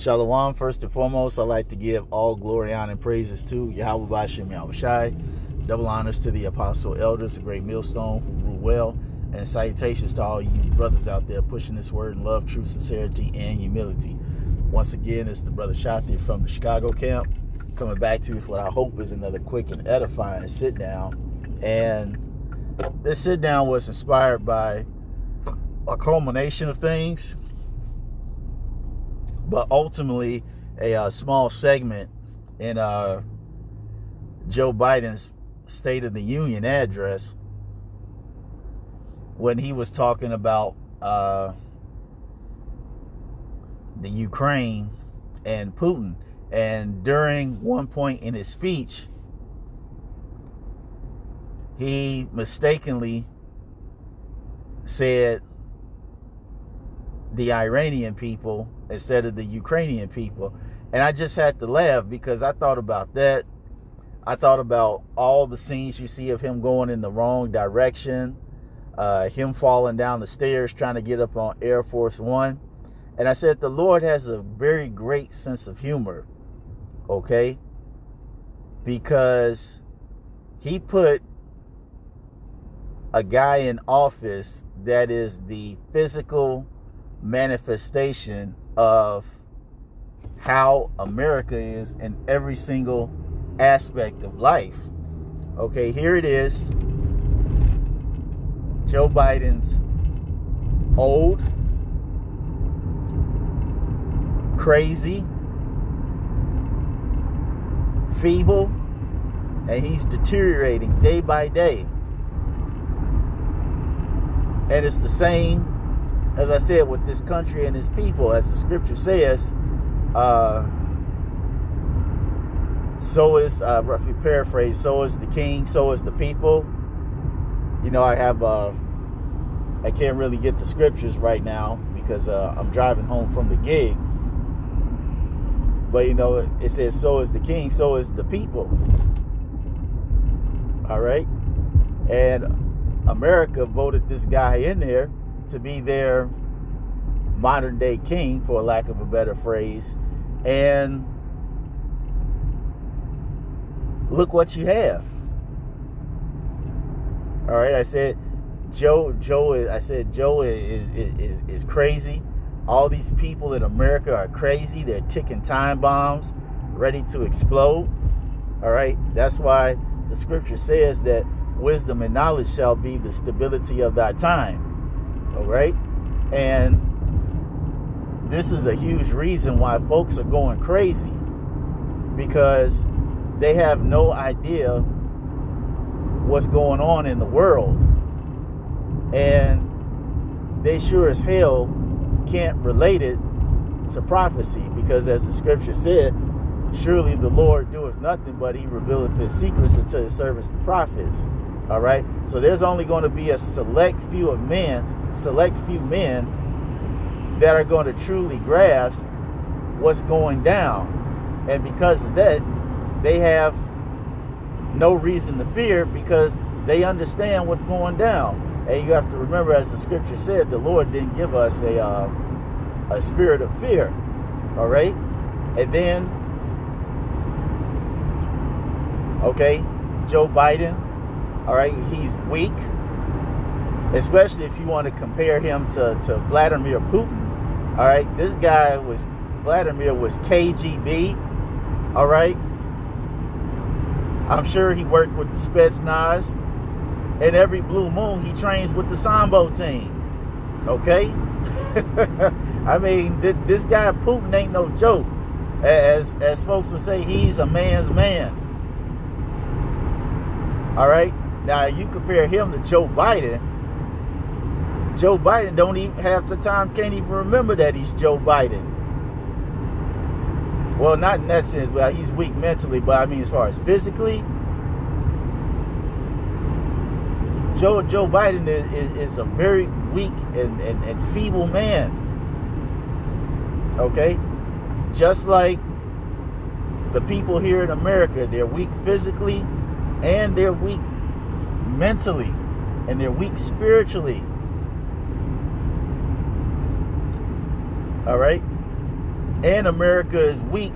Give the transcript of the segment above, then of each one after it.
Shalom. First and foremost, I'd like to give all glory, honor, and praises to Yahweh Bashem Yahushai. Double honors to the apostle elders, the great millstone who rule well, and salutations to all you brothers out there pushing this word in love, truth, sincerity, and humility. Once again, it's the brother Shati from the Chicago camp, coming back to you with what I hope is another quick and edifying sit down. And this sit down was inspired by a culmination of things, but ultimately a small segment in Joe Biden's State of the Union address when he was talking about the Ukraine and Putin. And during one point in his speech, he mistakenly said the Iranian people instead of the Ukrainian people. And I just had to laugh because I thought about that. I thought about all the scenes you see of him going in the wrong direction, him falling down the stairs trying to get up on Air Force One. And I said, the Lord has a very great sense of humor, okay? Because he put a guy in office that is the physical manifestation of how America is in every single aspect of life. Okay, here it is. Joe Biden's old, crazy, feeble, and he's deteriorating day by day. And it's the same, as I said, with this country and its people. As the scripture says, so is, roughly paraphrase, so is the king, so is the people. You know, I can't really get the scriptures right now because I'm driving home from the gig. But, you know, it says, so is the king, so is the people. All right? And America voted this guy in there to be their modern day king, for lack of a better phrase. And look what you have. All right, I said Joe is crazy. All these people in America are crazy. They're ticking time bombs, ready to explode. All right, that's why the scripture says that wisdom and knowledge shall be the stability of thy time. All right, and this is a huge reason why folks are going crazy, because they have no idea what's going on in the world, and they sure as hell can't relate it to prophecy, because as the scripture said, surely the Lord doeth nothing but he revealeth his secrets unto his servants the prophets. All right, so there's only going to be a select few men that are going to truly grasp what's going down, and because of that, they have no reason to fear, because they understand what's going down. And you have to remember, as the scripture said, the Lord didn't give us a spirit of fear. All right, and then, okay, Joe Biden. All right, he's weak, especially if you want to compare him to Vladimir Putin. All right, Vladimir was KGB. All right, I'm sure he worked with the Spetsnaz, and every blue moon he trains with the Sambo team. Okay, I mean, this guy Putin ain't no joke. As folks would say, he's a man's man. All right. Now, you compare him to Joe Biden. Joe Biden don't even half the time can't even remember that he's Joe Biden. Well, not in that sense, but he's weak mentally. But I mean, as far as physically, Joe Biden is a very weak and feeble man. Okay, just like the people here in America, they're weak physically, and they're weak mentally, and they're weak spiritually. All right, And America is weak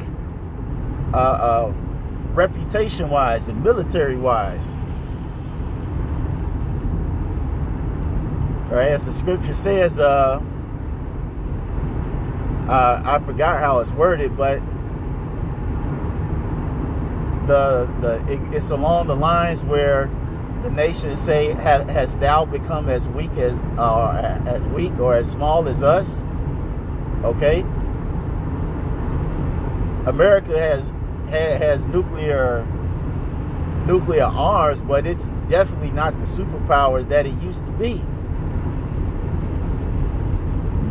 reputation-wise and military-wise. All right, as the scripture says, I forgot how it's worded, but it's along the lines where the nations say, "Has thou become as weak or as small as us?" Okay. America has nuclear arms, but it's definitely not the superpower that it used to be.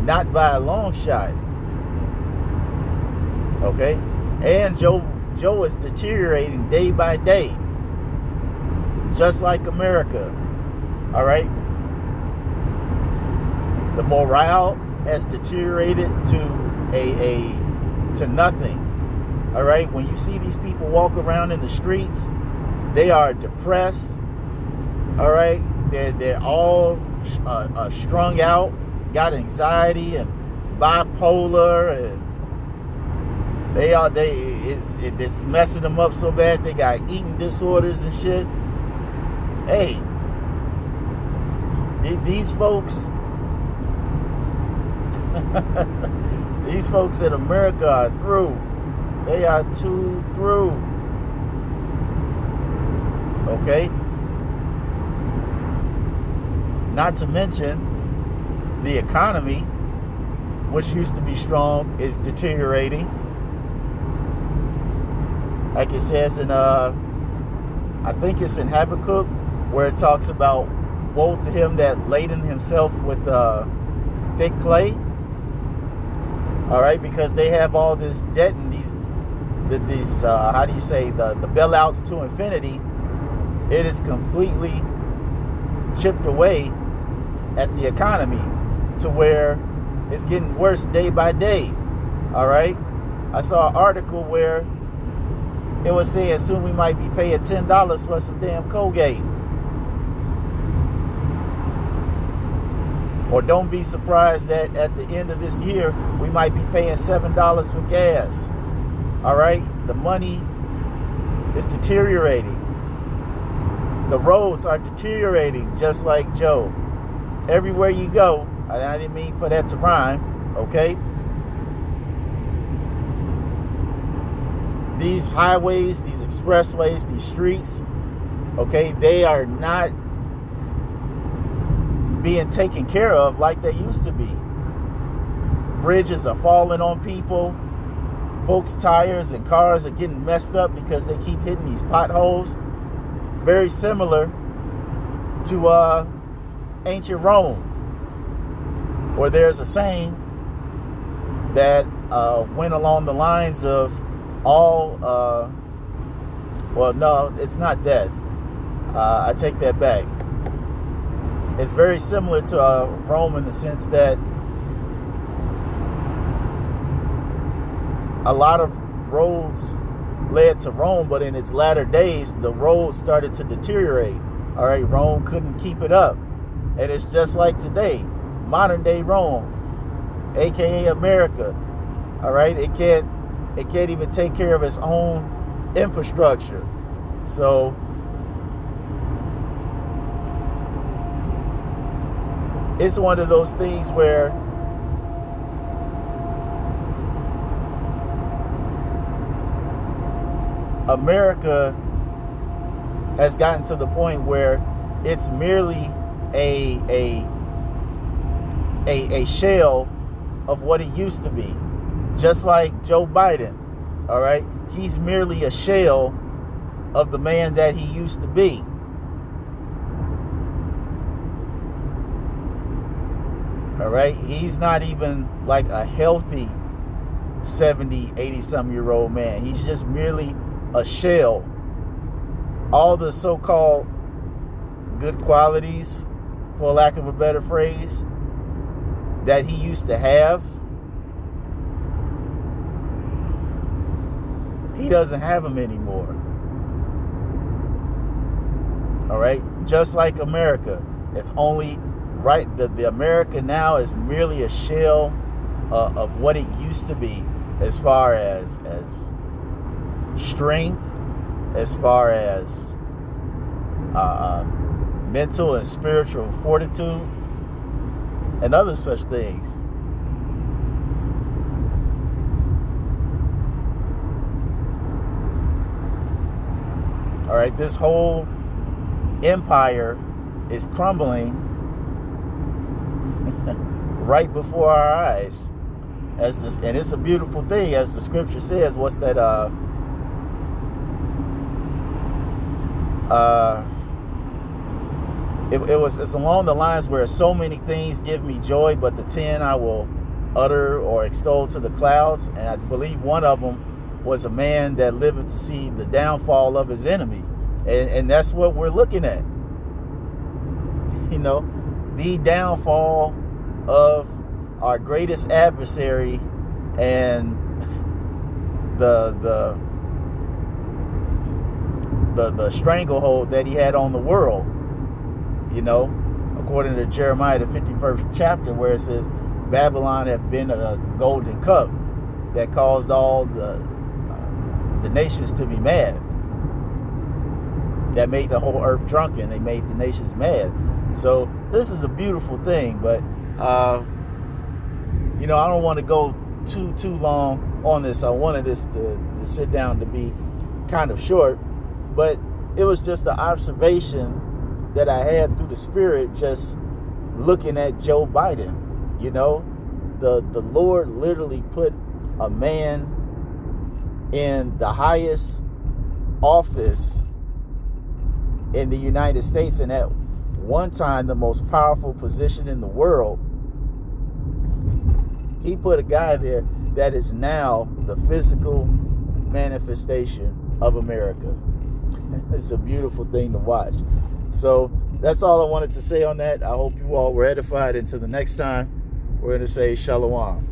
Not by a long shot. Okay? And Joe is deteriorating day by day. Just like America. All right? The morale has deteriorated to nothing. All right? When you see these people walk around in the streets, they are depressed. All right? They're all strung out, got anxiety and bipolar, and it's messing them up so bad they got eating disorders and shit. Hey, these folks these folks in America are through. They are too through. Okay? Not to mention the economy, which used to be strong, is deteriorating. Like it says in I think it's in Habakkuk, where it talks about woe to him that laden himself with thick clay. All right, because they have all this debt and these how do you say, the bailouts to infinity. It is completely chipped away at the economy to where it's getting worse day by day. All right, I saw an article where it was saying soon we might be paying $10 for some damn Colgate. Or don't be surprised that at the end of this year, we might be paying $7 for gas. All right? The money is deteriorating. The roads are deteriorating, just like Joe. Everywhere you go, I didn't mean for that to rhyme, okay? These highways, these expressways, these streets, okay, they are not being taken care of like they used to be. Bridges are falling on people. Folks' tires and cars are getting messed up because they keep hitting these potholes. Very similar to ancient Rome, where there's a saying that went along the lines of all, well, no, it's not that. I take that back. It's very similar to Rome in the sense that a lot of roads led to Rome, but in its latter days, the roads started to deteriorate. All right, Rome couldn't keep it up. And it's just like today, modern day Rome, aka America. All right, it can't even take care of its own infrastructure. So it's one of those things where America has gotten to the point where it's merely a shell of what it used to be. Just like Joe Biden, all right? He's merely a shell of the man that he used to be. All right? He's not even like a healthy 70, 80-some-year-old man. He's just merely a shell. All the so-called good qualities, for lack of a better phrase, that he used to have, he doesn't have them anymore. All right? Just like America. It's only right. The America now is merely a shell of what it used to be. as far as strength, as far as mental and spiritual fortitude, and other such things. All right, this whole empire is crumbling right before our eyes. And it's a beautiful thing, as the scripture says. What's that? It's along the lines where so many things give me joy, but the 10 I will utter or extol to the clouds. And I believe one of them was a man that lived to see the downfall of his enemy. And that's what we're looking at. You know, the downfall of our greatest adversary and the stranglehold that he had on the world. You know, according to Jeremiah, the 51st chapter, where it says, Babylon have been a golden cup that caused all the nations to be mad. That made the whole earth drunken. They made the nations mad. So this is a beautiful thing, but you know, I don't want to go too long on this. I wanted this to sit down to be kind of short, but it was just an observation that I had through the Spirit, just looking at Joe Biden. You know, the Lord literally put a man in the highest office in the United States, and at one time the most powerful position in the world. He put a guy there that is now the physical manifestation of America. It's a beautiful thing to watch. So that's all I wanted to say on that. I hope you all were edified. Until the next time, we're going to say Shalom.